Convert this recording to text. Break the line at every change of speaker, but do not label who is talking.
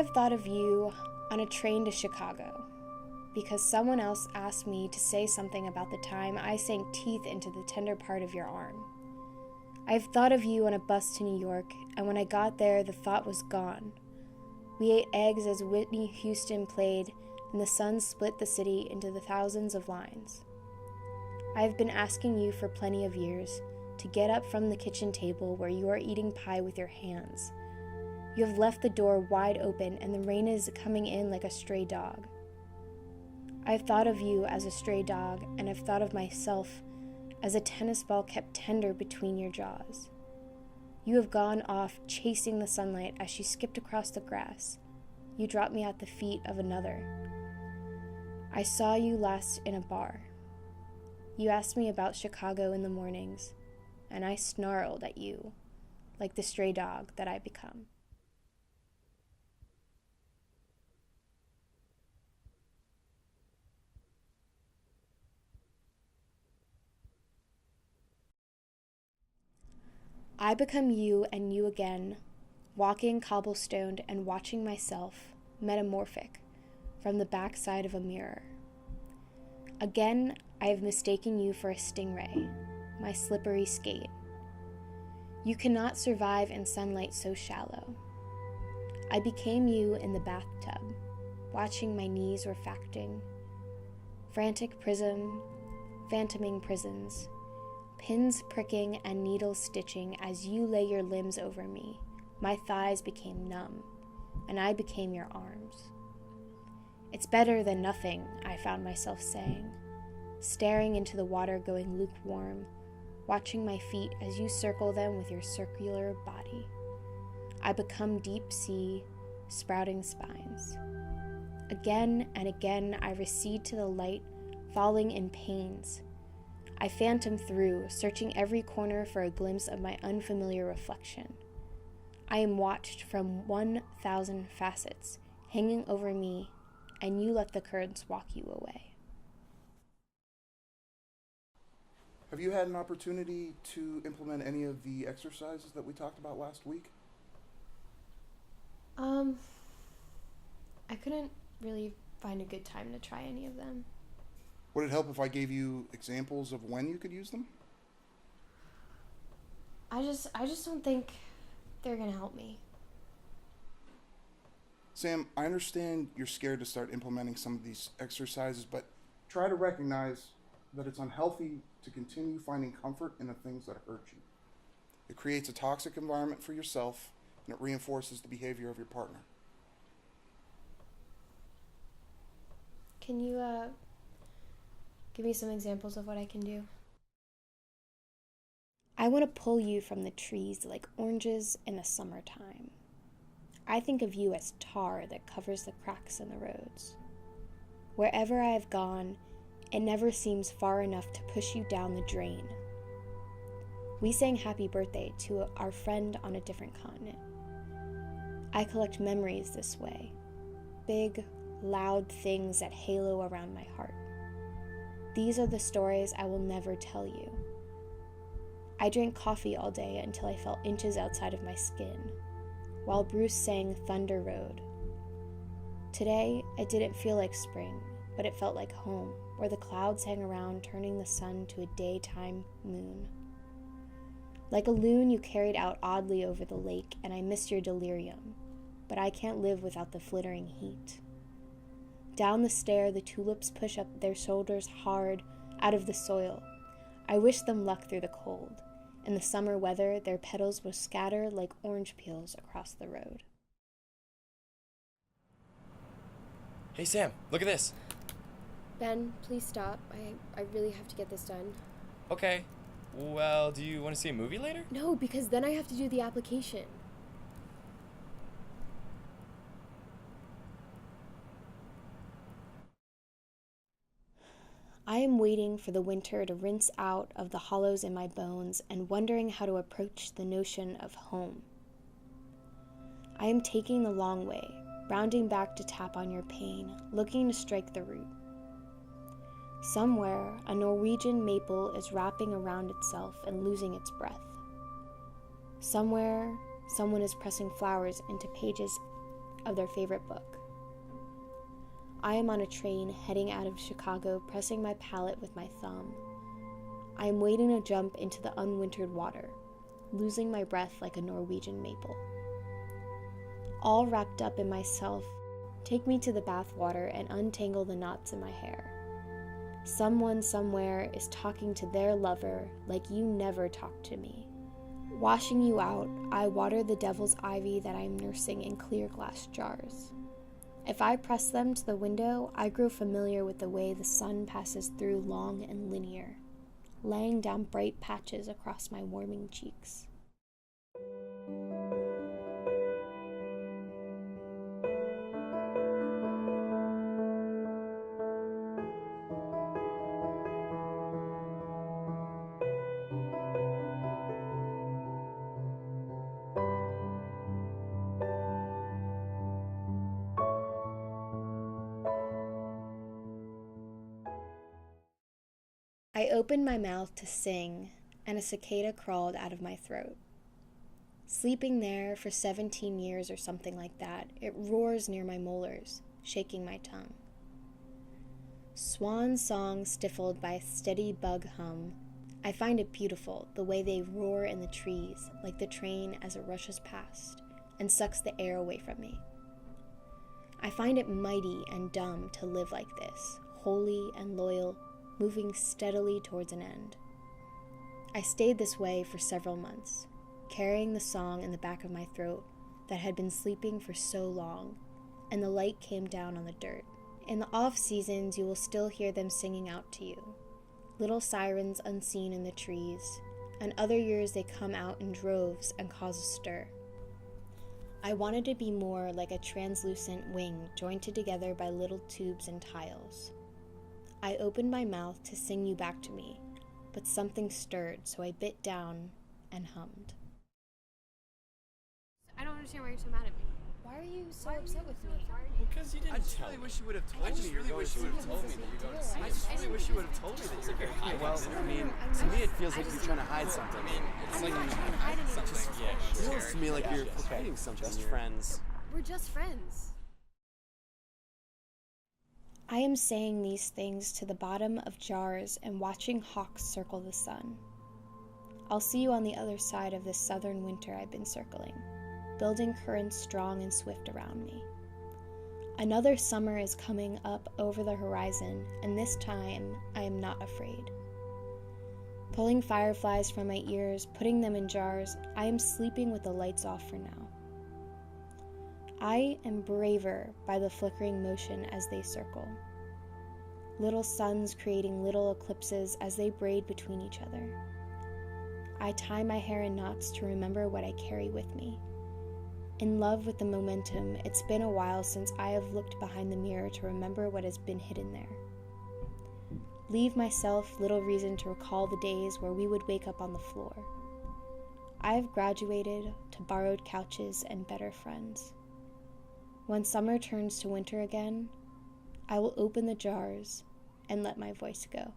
have thought of you on a train to Chicago because someone else asked me to say something about the time I sank teeth into the tender part of your arm. I have thought of you on a bus to New York, and when I got there, the thought was gone. We ate eggs as Whitney Houston played, and the sun split the city into the thousands of lines. I have been asking you for plenty of years to get up from the kitchen table where you are eating pie with your hands. You have left the door wide open, and the rain is coming in like a stray dog. I have thought of you as a stray dog, and have thought of myself as a tennis ball kept tender between your jaws. You have gone off chasing the sunlight as she skipped across the grass. You dropped me at the feet of another. I saw you last in a bar. You asked me about Chicago in the mornings, and I snarled at you like the stray dog that I become. I become you and you again, walking cobblestoned and watching myself, metamorphic, from the backside of a mirror. Again, I have mistaken you for a stingray, my slippery skate. You cannot survive in sunlight so shallow. I became you in the bathtub, watching my knees refracting. Frantic prism, phantoming prisons, pins pricking and needles stitching as you lay your limbs over me. My thighs became numb, and I became your arms. It's better than nothing, I found myself saying, staring into the water going lukewarm, watching my feet as you circle them with your circular body. I become deep sea, sprouting spines. Again and again I recede to the light, falling in pains. I phantom through, searching every corner for a glimpse of my unfamiliar reflection. I am watched from 1,000 facets, hanging over me, and you let the currents walk you away.
Have you had an opportunity to implement any of the exercises that we talked about last week?
I couldn't really find a good time to try any of them.
Would it help if I gave you examples of when you could use them?
I just don't think they're gonna help me.
Sam, I understand you're scared to start implementing some of these exercises, but try to recognize that it's unhealthy to continue finding comfort in the things that hurt you. It creates a toxic environment for yourself, and it reinforces the behavior of your partner.
Can you, give me some examples of what I can do? I want to pull you from the trees like oranges in the summertime. I think of you as tar that covers the cracks in the roads. Wherever I have gone, it never seems far enough to push you down the drain. We sang happy birthday to our friend on a different continent. I collect memories this way, big, loud things that halo around my heart. These are the stories I will never tell you. I drank coffee all day until I felt inches outside of my skin, while Bruce sang Thunder Road. Today, it didn't feel like spring, but it felt like home, where the clouds hang around, turning the sun to a daytime moon. Like a loon, you carried out oddly over the lake, and I miss your delirium, but I can't live without the flittering heat. Down the stair, the tulips push up their shoulders hard out of the soil. I wish them luck through the cold. In the summer weather, their petals will scatter like orange peels across the road.
Hey Sam, look at this.
Ben, please stop. I really have to get this done.
Okay. Well, do you want to see a movie later?
No, because then I have to do the application. I am waiting for the winter to rinse out of the hollows in my bones and wondering how to approach the notion of home. I am taking the long way, rounding back to tap on your pain, looking to strike the root. Somewhere, a Norwegian maple is wrapping around itself and losing its breath. Somewhere, someone is pressing flowers into pages of their favorite book. I am on a train heading out of Chicago, pressing my palate with my thumb. I am waiting to jump into the unwintered water, losing my breath like a Norwegian maple. All wrapped up in myself, take me to the bathwater and untangle the knots in my hair. Someone somewhere is talking to their lover like you never talked to me. Washing you out, I water the devil's ivy that I am nursing in clear glass jars. If I press them to the window, I grow familiar with the way the sun passes through long and linear, laying down bright patches across my warming cheeks. I opened my mouth to sing, and a cicada crawled out of my throat. Sleeping there for 17 years or something like that, it roars near my molars, shaking my tongue. Swan song stifled by a steady bug hum. I find it beautiful, the way they roar in the trees, like the train as it rushes past, and sucks the air away from me. I find it mighty and dumb to live like this, holy and loyal, moving steadily towards an end. I stayed this way for several months, carrying the song in the back of my throat that had been sleeping for so long, and the light came down on the dirt. In the off seasons, you will still hear them singing out to you, little sirens unseen in the trees, and other years they come out in droves and cause a stir. I wanted to be more like a translucent wing joined together by little tubes and tiles. I opened my mouth to sing you back to me, but something stirred, so I bit down and hummed.
I don't understand why you're so mad at me.
Why are you so upset with me?
Well, because you didn't
I just
tell
really
me.
wish you would have told me.
I just really wish you would have told me that you're going to see
I just really wish you would have told me that you're going to. Well, I mean, to me it feels like you're trying to hide something.
It's like
I'm not trying to hide anything.
It feels to me like you're hiding something. Just friends.
We're just friends.
I am saying these things to the bottom of jars and watching hawks circle the sun. I'll see you on the other side of this southern winter I've been circling, building currents strong and swift around me. Another summer is coming up over the horizon, and this time I am not afraid. Pulling fireflies from my ears, putting them in jars, I am sleeping with the lights off for now. I am braver by the flickering motion as they circle. Little suns creating little eclipses as they braid between each other. I tie my hair in knots to remember what I carry with me. In love with the momentum, it's been a while since I have looked behind the mirror to remember what has been hidden there. Leave myself little reason to recall the days where we would wake up on the floor. I have graduated to borrowed couches and better friends. When summer turns to winter again, I will open the jars and let my voice go.